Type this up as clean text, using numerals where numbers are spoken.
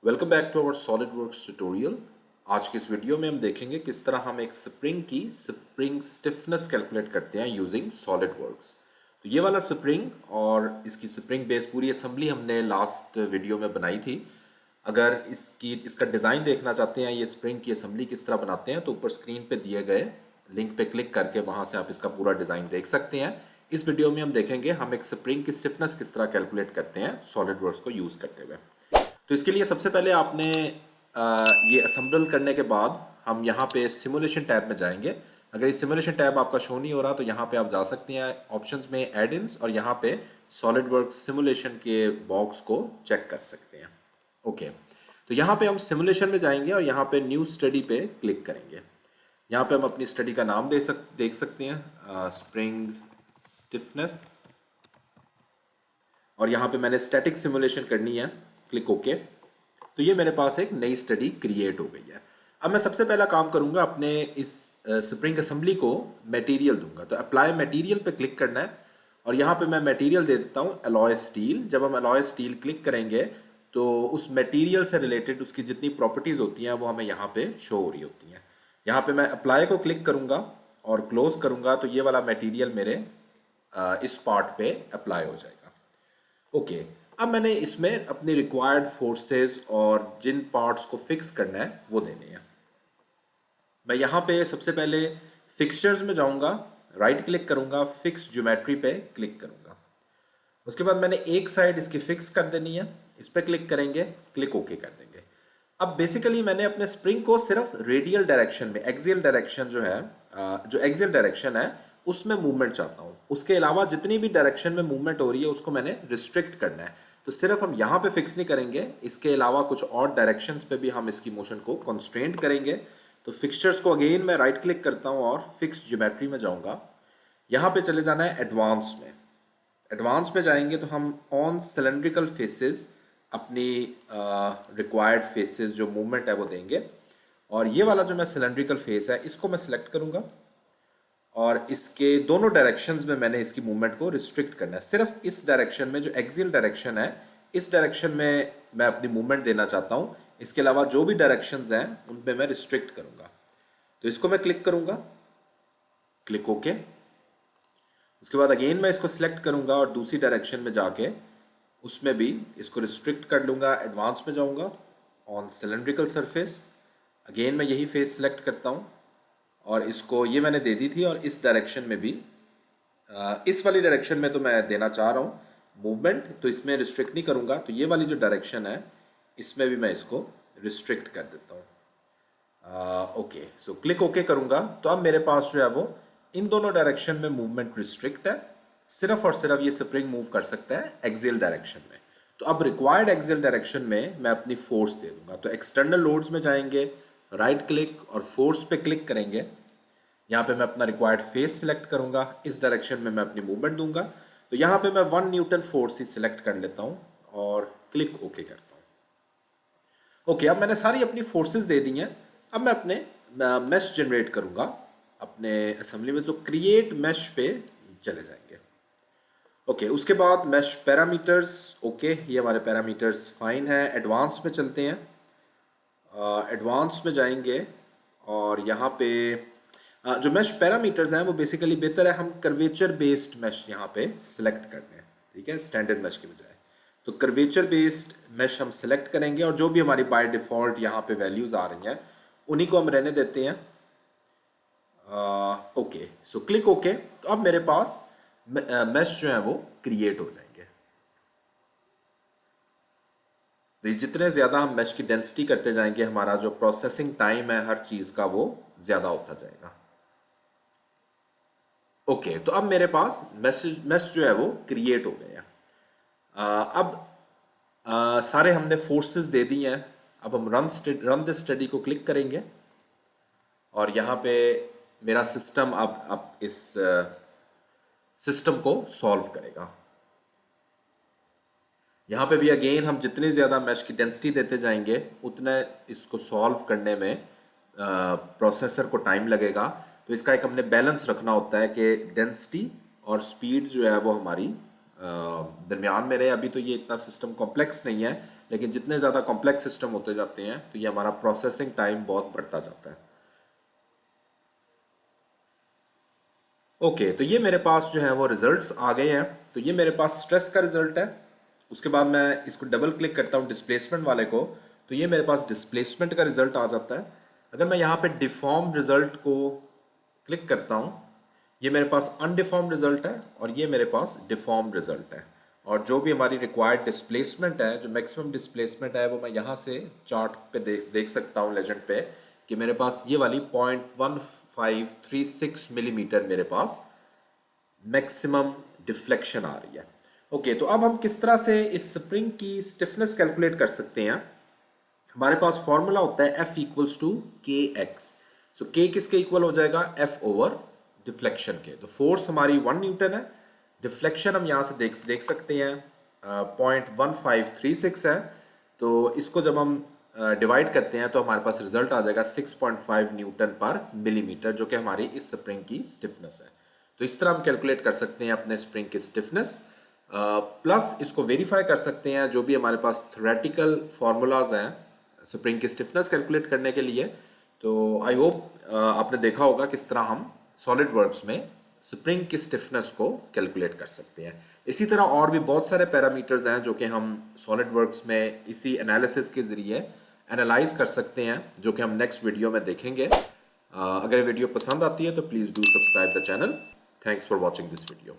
Welcome back to our SolidWorks tutorial. आज की इस वीडियो में हम देखेंगे किस तरह हम एक स्प्रिंग की स्प्रिंग स्टिफनेस कैलकुलेट करते हैं यूजिंग सॉलिडवर्क्स। तो ये वाला स्प्रिंग और इसकी स्प्रिंग बेस पूरी असेंबली हमने लास्ट वीडियो में बनाई थी। अगर इसका डिज़ाइन देखना चाहते हैं, ये स्प्रिंग की असेंबली किस तरह बनाते हैं, तो ऊपर स्क्रीन पे दिए गए लिंक पे क्लिक करके वहाँ से आप इसका पूरा डिज़ाइन देख सकते हैं। इस वीडियो में हम देखेंगे हम एक स्प्रिंग की स्टिफनेस किस तरह कैलकुलेट करते हैं सॉलिडवर्क्स को यूज़ करते हुए। तो इसके लिए सबसे पहले आपने ये असेंबल करने के बाद हम यहाँ पे सिमुलेशन टैब में जाएंगे। अगर ये सिमुलेशन टैब आपका शो नहीं हो रहा तो यहाँ पे आप जा सकते हैं ऑप्शंस में एड-इन्स और यहाँ पे सॉलिडवर्क्स सिमुलेशन के बॉक्स को चेक कर सकते हैं। ओके, तो यहाँ पे हम सिमुलेशन में जाएंगे और यहाँ पे न्यू स्टडी पे क्लिक करेंगे। यहाँ पे हम अपनी स्टडी का नाम देख सकते हैं, स्प्रिंग स्टिफनेस, और यहाँ पे मैंने स्टैटिक सिमुलेशन करनी है, क्लिक ओके। तो ये मेरे पास एक नई स्टडी क्रिएट हो गई है। अब मैं सबसे पहला काम करूँगा, अपने इस स्प्रिंग असेंबली को मटेरियल दूंगा। तो अप्लाई मटेरियल पे क्लिक करना है और यहाँ पे मैं मटेरियल दे देता हूँ अलॉय स्टील। जब हम अलॉय स्टील क्लिक करेंगे तो उस मटेरियल से रिलेटेड उसकी जितनी प्रॉपर्टीज़ होती हैं वो हमें यहाँ पे शो हो रही होती हैं। यहाँ पे मैं अप्लाई को क्लिक करूँगा और क्लोज करूँगा तो ये वाला मटेरियल मेरे इस पार्ट पे अप्लाई हो जाएगा। ओके, अब मैंने इसमें अपनी रिक्वायर्ड फोर्सेस और जिन पार्ट्स को फिक्स करना है वो देने हैं। मैं यहाँ पे सबसे पहले फिक्सचर्स में जाऊँगा, राइट क्लिक करूँगा, फिक्स ज्योमेट्री पे क्लिक करूँगा। उसके बाद मैंने एक साइड इसकी फिक्स कर देनी है, इस पर क्लिक करेंगे, क्लिक ओके कर देंगे। अब बेसिकली मैंने अपने स्प्रिंग को सिर्फ रेडियल डायरेक्शन में, एक्सियल डायरेक्शन जो है, जो एक्सियल डायरेक्शन है उसमें मूवमेंट चाहता हूँ। उसके अलावा जितनी भी डायरेक्शन में मूवमेंट हो रही है उसको मैंने रिस्ट्रिक्ट करना है। तो सिर्फ हम यहाँ पे फिक्स नहीं करेंगे, इसके अलावा कुछ और डायरेक्शंस पे भी हम इसकी मोशन को कंस्ट्रेंट करेंगे। तो फिक्सचर्स को अगेन मैं राइट क्लिक करता हूँ और फिक्स ज्योमेट्री में जाऊँगा। यहाँ पे चले जाना है एडवांस में। एडवांस में जाएंगे तो हम ऑन सिलेंड्रिकल फेसेस अपनी रिक्वायर्ड फेसेस जो मूवमेंट है वो देंगे। और ये वाला जो मैं सिलेंड्रिकल फेस है इसको मैं सिलेक्ट करूँगा और इसके दोनों डायरेक्शंस में मैंने इसकी मूवमेंट को रिस्ट्रिक्ट करना है। सिर्फ इस डायरेक्शन में जो एक्सियल डायरेक्शन है, इस डायरेक्शन में मैं अपनी मूवमेंट देना चाहता हूँ। इसके अलावा जो भी डायरेक्शंस हैं उनमें मैं रिस्ट्रिक्ट करूँगा। तो इसको मैं क्लिक करूँगा, क्लिक ओके। उसके बाद अगेन मैं इसको सिलेक्ट करूँगा और दूसरी डायरेक्शन में जाके उसमें भी इसको रिस्ट्रिक्ट कर लूँगा। एडवांस में जाऊँगा, ऑन सिलेंड्रिकल सरफेस, अगेन मैं यही फेस सिलेक्ट करता हूँ और इसको ये मैंने दे दी थी। और इस डायरेक्शन में भी, इस वाली डायरेक्शन में तो मैं देना चाह रहा हूँ मूवमेंट, तो इसमें रिस्ट्रिक्ट नहीं करूँगा। तो ये वाली जो डायरेक्शन है इसमें भी मैं इसको रिस्ट्रिक्ट कर देता हूँ। ओके, सो क्लिक ओके करूँगा तो अब मेरे पास जो है वो इन दोनों डायरेक्शन में मूवमेंट रिस्ट्रिक्ट है। सिर्फ और सिर्फ ये स्प्रिंग मूव कर सकता है एक्सियल डायरेक्शन में। तो अब रिक्वायर्ड एक्सियल डायरेक्शन में मैं अपनी फोर्स दे दूंगा। तो एक्सटर्नल लोड्स में जाएंगे, राइट क्लिक और फोर्स पे क्लिक करेंगे। यहाँ पे मैं अपना रिक्वायर्ड फेस सिलेक्ट करूँगा, इस डायरेक्शन में मैं अपनी मूवमेंट दूंगा। तो यहाँ पे मैं 1 न्यूटन फोर्स ही सिलेक्ट कर लेता हूँ और क्लिक ओके करता हूँ। ओके, अब मैंने सारी अपनी फोर्सेस दे दी हैं। अब मैं अपने मैश जनरेट करूँगा अपने असेंबली में। तो क्रिएट मैश पे चले जाएंगे। ओके, उसके बाद मैश पैरामीटर्स, ओके ये हमारे पैरामीटर्स फाइन है। एडवांस में चलते हैं, एडवांस में जाएंगे और यहाँ पे जो मैश पैरामीटर्स हैं वो बेसिकली बेहतर है हम कर्वेचर बेस्ड मैश यहाँ पे सिलेक्ट कर लें, ठीक है, स्टैंडर्ड मैश की बजाय। तो कर्वेचर बेस्ड मैश हम सिलेक्ट करेंगे और जो भी हमारी बाय डिफ़ॉल्ट यहाँ पे वैल्यूज़ आ रही हैं उन्हीं को हम रहने देते हैं। Okay, so click okay. तो अब मेरे पास मैश जो है वो क्रिएट हो जाएंगे। तो जितने ज़्यादा हम मैश की डेंसिटी करते जाएंगे हमारा जो प्रोसेसिंग टाइम है हर चीज़ का वो ज़्यादा होता जाएगा। ओके, तो अब मेरे पास मैश जो है वो क्रिएट हो गए हैं। अब सारे हमने फोर्सेस दे दी हैं। अब हम रन द स्टडी को क्लिक करेंगे और यहाँ पे मेरा सिस्टम अब इस सिस्टम को सॉल्व करेगा। यहाँ पे भी अगेन हम जितनी ज़्यादा मैश की डेंसिटी देते जाएंगे उतने इसको सॉल्व करने में प्रोसेसर को टाइम लगेगा। तो इसका एक हमने बैलेंस रखना होता है कि डेंसिटी और स्पीड जो है वो हमारी दरमियान में रहे। अभी तो ये इतना सिस्टम कॉम्प्लेक्स नहीं है, लेकिन जितने ज़्यादा कॉम्प्लेक्स सिस्टम होते जाते हैं तो ये हमारा प्रोसेसिंग टाइम बहुत बढ़ता जाता है। ओके, तो ये मेरे पास जो है वो रिजल्ट्स आ गए हैं। तो ये मेरे पास स्ट्रेस का रिजल्ट है। उसके बाद मैं इसको डबल क्लिक करता हूँ डिस्प्लेसमेंट वाले को, तो ये मेरे पास डिस्प्लेसमेंट का रिजल्ट आ जाता है। अगर मैं यहाँ पे डिफॉर्म रिजल्ट को क्लिक करता हूँ, ये मेरे पास अनडिफॉर्म रिजल्ट है और ये मेरे पास डिफॉर्म रिजल्ट है। और जो भी हमारी रिक्वायर्ड डिस्प्लेसमेंट है, जो मैक्सिमम डिस्प्लेसमेंट है, वो मैं यहाँ से चार्ट पे देख सकता हूँ लेजेंड पे, कि मेरे पास ये वाली 0.1536 मिलीमीटर मेरे पास मैक्सिमम डिफ्लेक्शन आ रही है। ओके, तो अब हम किस तरह से इस स्प्रिंग की स्टिफनेस कैलकुलेट कर सकते हैं। हमारे पास फॉर्मूला होता है F इक्वल्स टू के एक्स। सो के किसके इक्वल हो जाएगा, F ओवर डिफ्लेक्शन के। तो फोर्स हमारी 1 न्यूटन है, डिफ्लेक्शन हम यहाँ से देख सकते हैं 0.1536 है। तो इसको जब हम डिवाइड करते हैं तो हमारे पास रिजल्ट आ जाएगा 6.5 न्यूटन पर मिलीमीटर, जो कि हमारी इस स्प्रिंग की स्टिफनेस है। तो इस तरह हम कैलकुलेट कर सकते हैं अपने स्प्रिंग की स्टिफनेस। प्लस इसको वेरीफाई कर सकते हैं जो भी हमारे पास थ्योरेटिकल फार्मूलाज हैं स्प्रिंग की स्टिफनेस कैलकुलेट करने के लिए। तो आई होप आपने देखा होगा किस तरह हम सॉलिड वर्क्स में स्प्रिंग की स्टिफनेस को कैलकुलेट कर सकते हैं। इसी तरह और भी बहुत सारे पैरामीटर्स हैं जो कि हम सॉलिड वर्क्स में इसी एनालिसिस के ज़रिए एनालाइज कर सकते हैं, जो कि हम नेक्स्ट वीडियो में देखेंगे। अगर वीडियो पसंद आती है तो please do subscribe the channel. Thanks for watching this video.